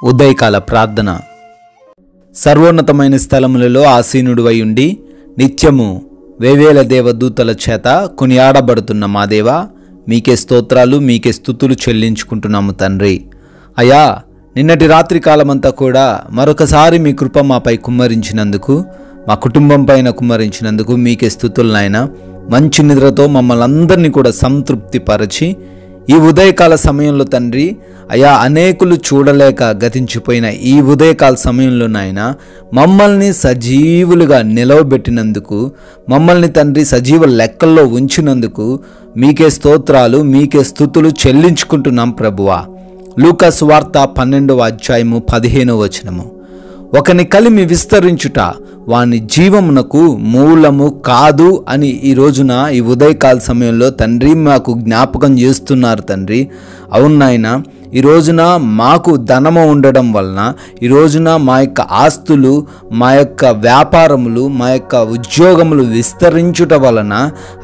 ఉదయకాల ప్రార్థన. సర్వోన్నతమైన స్థలములలో ఆసీనుడివై ఉండి నిత్యము వేవేల దేవదూతల చేత కొనియాడబడుతున్న మా దేవా, మీకే స్తోత్రాలు, మీకే స్తుతులు చెల్లించుకుంటున్నాము తండ్రి. అయ్యా, నిన్నటి రాత్రి కాలమంతా కూడా మరొకసారి మీ కృప మాపై కుమ్మరించినందుకు, మా కుటుంబం పైన కుమ్మరించినందుకు మీకే స్తుతులు నాయనా. మంచి నిద్రతో మమ్మల్ని అందరినీ కూడా సంతృప్తిపరచి ఈ ఉదయకాల సమయంలో తండ్రి, అయా అనేకులు చూడలేక గతించిపోయిన ఈ ఉదయకాల సమయంలో నాయన మమ్మల్ని సజీవులుగా నిలవబెట్టినందుకు, మమ్మల్ని తండ్రి సజీవ లెక్కల్లో ఉంచినందుకు మీకే స్తోత్రాలు, మీకే స్తుతులు చెల్లించుకుంటున్నాం ప్రభువా. లూకా సువార్త 12వ అధ్యాయము 15వ వచనము. ఒకని కలిమి విస్తరించుట వాని జీవమునకు మూలము కాదు అని ఈ రోజున ఈ ఉదయకాల సమయంలో తండ్రి మాకు జ్ఞాపకం చేస్తున్నారు తండ్రి. అవును నాయన, ఈ రోజున మాకు ధనము ఉండడం వలన, ఈ రోజున మా యొక్క ఆస్తులు, మా యొక్క వ్యాపారములు, మా యొక్క ఉద్యోగములు విస్తరించుట వలన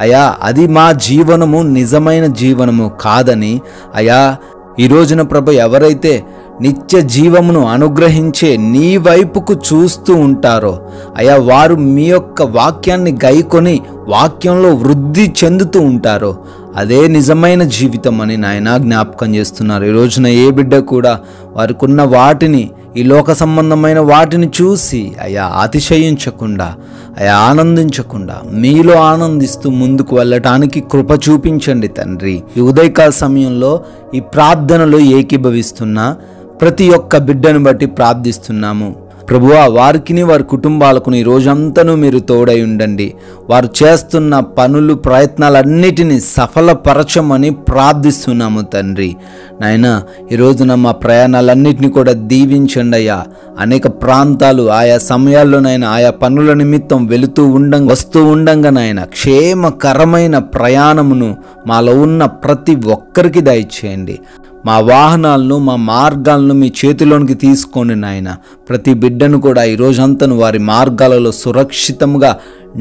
అయా అది మా జీవనము నిజమైన జీవనము కాదని అయా ఈ రోజున ప్రభు ఎవరైతే నిత్య జీవమును అనుగ్రహించే నీ వైపుకు చూస్తూ ఉంటారో అయా వారు మీ యొక్క వాక్యాన్ని గైకొని వాక్యంలో వృద్ధి చెందుతూ ఉంటారో అదే నిజమైన జీవితం అని నాయన జ్ఞాపకం చేస్తున్నారు. ఈ రోజున ఏ బిడ్డ కూడా వారికి ఉన్న వాటిని, ఈ లోక సంబంధమైన వాటిని చూసి అయా అతిశయించకుండా, అయా ఆనందించకుండా మీలో ఆనందిస్తూ ముందుకు వెళ్ళటానికి కృప చూపించండి తండ్రి. ఈ ఉదయకాల సమయంలో ఈ ప్రార్థనలో ఏకీభవిస్తున్న ప్రతి ఒక్క బిడ్డను బట్టి ప్రార్థిస్తున్నాము ప్రభువా. వారికిని వారి కుటుంబాలకు ఈ రోజంతను మీరు తోడై ఉండండి. వారు చేస్తున్న పనులు, ప్రయత్నాలన్నిటినీ సఫలపరచమని ప్రార్థిస్తున్నాము తండ్రి. నాయన, ఈ రోజున మా ప్రయాణాలన్నిటినీ కూడా దీవించండి అయ్యా. అనేక ప్రాంతాలు ఆయా సమయాల్లోనైనా ఆయా పనుల నిమిత్తం వెళుతూ వస్తూ ఉండంగా నాయన క్షేమకరమైన ప్రయాణమును మాలో ఉన్న ప్రతి ఒక్కరికి దయచేయండి. మా వాహనాలను, మా మార్గాలను మీ చేతిలోనికి తీసుకోండి నాయన. ప్రతి బిడ్డను కూడా ఈ రోజంతను వారి మార్గాలలో సురక్షితంగా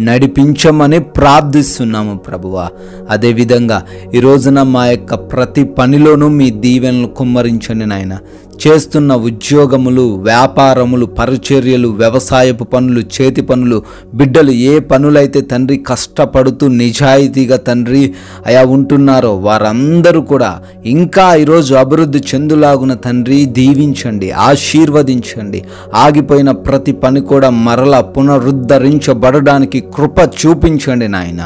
నడిపించమని ప్రార్థిస్తున్నాము ప్రభువా. అదేవిధంగా ఈ రోజున మా యొక్క ప్రతి పనిలోనూ మీ దీవెనలు కుమ్మరించండి నాయన. చేస్తున్న ఉద్యోగములు, వ్యాపారములు, పరిచర్యలు, వ్యవసాయపు పనులు, చేతి పనులు, బిడ్డలు ఏ పనులైతే తండ్రి కష్టపడుతూ నిజాయితీగా తండ్రి అయా ఉంటున్నారో వారందరూ కూడా ఇంకా ఈరోజు అభివృద్ధి చెందులాగున తండ్రి దీవించండి, ఆశీర్వదించండి. ఆగిపోయిన ప్రతి పని కూడా మరలా పునరుద్ధరించబడడానికి కృప చూపించండి నాయన.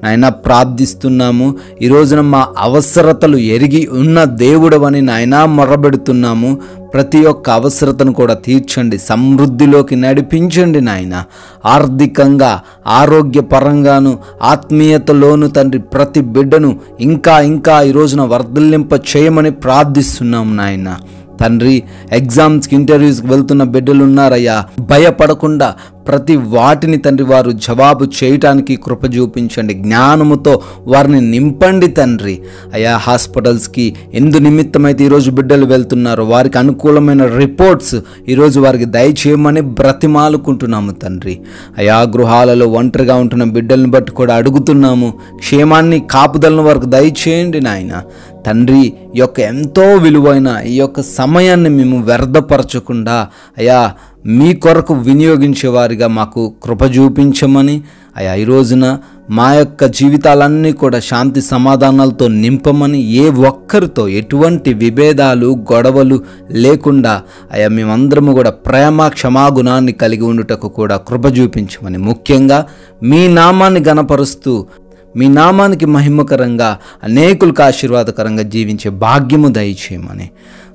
నాయన ప్రార్థిస్తున్నాము. ఈ రోజున మా అవసరతలు ఎరిగి ఉన్న దేవుడవని నాయన మొరబెడుతున్నాము. ప్రతి ఒక్క అవసరతను కూడా తీర్చండి, సమృద్ధిలోకి నడిపించండి నాయన. ఆర్థికంగా, ఆరోగ్యపరంగాను, ఆత్మీయతలోను తండ్రి ప్రతి బిడ్డను ఇంకా ఇంకా ఈ రోజున వర్ధిల్లింప చేయమని ప్రార్థిస్తున్నాం నాయన. తండ్రి, ఎగ్జామ్స్కి, ఇంటర్వ్యూస్కి వెళ్తున్న బిడ్డలు ఉన్నారయ్యా. భయపడకుండా ప్రతి వాటిని తండ్రి వారు జవాబు చేయటానికి కృప చూపించండి. జ్ఞానముతో వారిని నింపండి తండ్రి. అయా హాస్పిటల్స్కి ఎందు నిమిత్తమైతే ఈరోజు బిడ్డలు వెళ్తున్నారో వారికి అనుకూలమైన రిపోర్ట్స్ ఈరోజు వారికి దయచేయమని బ్రతిమాలుకుంటున్నాము తండ్రి. అయా గృహాలలో ఒంటరిగా ఉంటున్న బిడ్డలను బట్టి కూడా అడుగుతున్నాము. క్షేమాన్ని, కాపుదలను వారికి దయచేయండి నాయన. తండ్రి, ఈ యొక్క ఎంతో విలువైన ఈ యొక్క సమయాన్ని మేము వ్యర్థపరచకుండా అయా మీ కొరకు వినియోగించేవారిగా మాకు కృప చూపించమని అయా ఈ రోజున మా యొక్క జీవితాలన్నీ కూడా శాంతి సమాధానాలతో నింపమని, ఏ ఒక్కరితో ఎటువంటి విభేదాలు, గొడవలు లేకుండా అయా మేమందరము కూడా ప్రేమ, క్షమాగుణాన్ని కలిగి ఉండుటకు కూడా కృప చూపించమని, ముఖ్యంగా మీ నామాన్ని గణపరుస్తూ మీ నామానికి మహిమకరంగా అనేకులకు ఆశీర్వాదకరంగా జీవించే భాగ్యము దయచేయమని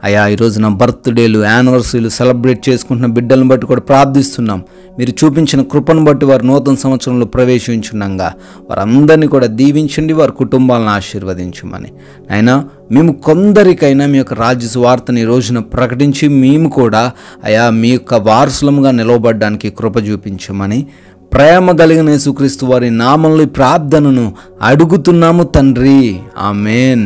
అయా ఈ రోజున బర్త్డేలు, యానివర్సరీలు సెలబ్రేట్ చేసుకుంటున్న బిడ్డలను బట్టి కూడా ప్రార్థిస్తున్నాం. మీరు చూపించిన కృపను బట్టి వారు నూతన సంవత్సరంలో ప్రవేశించున్నాగా వారందరినీ కూడా దీవించండి, వారి కుటుంబాలను ఆశీర్వదించమని. అయినా మేము కొందరికైనా మీ యొక్క రాజ్య సువార్తని ఈ రోజున ప్రకటించి మేము కూడా అయా మీ యొక్క వారసులముగా నిలవబడడానికి కృప చూపించమని ప్రేమ కలిగిన యేసుక్రీస్తు వారి నామంలో ప్రార్థనను అడుగుతున్నాము తండ్రి. ఆమేన్.